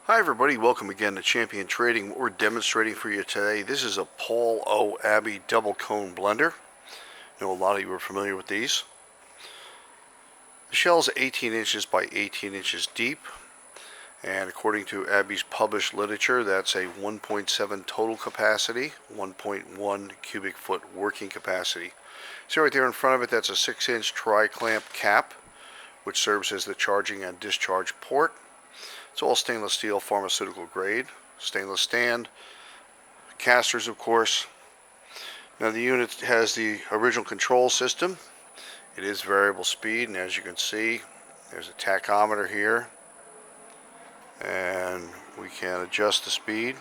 Hi everybody, welcome again to Champion Trading. What we're demonstrating for you today, this is a Paul O. Abbe double cone blender. I know a lot of you are familiar with these. The shell is 18 inches by 18 inches deep, and according to Abbe's published literature, that's a 1.7 total capacity, 1.1 cubic foot working capacity. See right there in front of it, that's a 6-inch tri-clamp cap, which serves as the charging and discharge port. It's all stainless steel, pharmaceutical grade, stainless stand, casters of course. Now the unit has the original control system. It is variable speed, and as you can see, there's a tachometer here, and we can adjust the speed.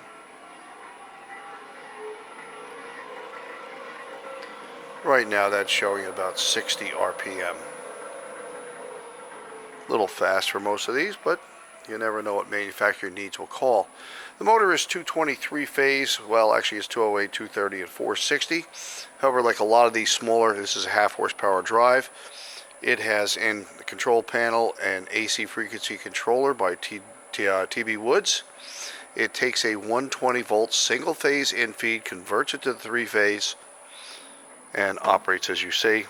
Right now that's showing about 60 RPM. A little fast for most of these, but you never know what manufacturer needs will call. The motor is 223 phase. Well, actually it's 208, 230, and 460. However, like a lot of these smaller, this is a half horsepower drive. It has in the control panel an AC frequency controller by TB Woods. It takes a 120 volt single phase in feed, converts it to the 3-phase, and operates as you see,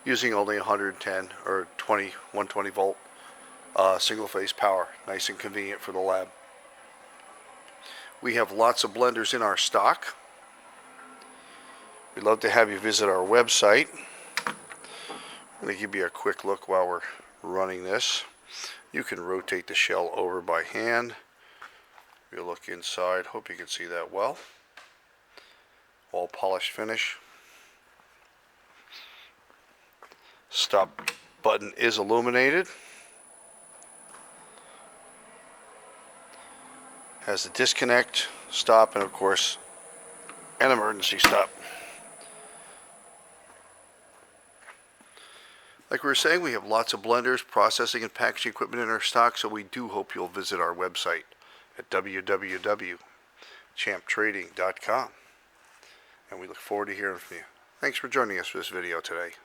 using only 110 or 120 volt single phase power. Nice and convenient for the lab. We have lots of blenders in our stock. We'd love to have you visit our website. I'm going to give you a quick look while we're running this. You can rotate the shell over by hand. If you look inside, hope you can see that well. All polished finish. Stop button is illuminated. Has the disconnect, stop, and of course an emergency stop. Like we were saying, we have lots of blenders, processing, and packaging equipment in our stock, so we do hope you'll visit our website at www.champtrading.com, and we look forward to hearing from you. Thanks for joining us for this video today.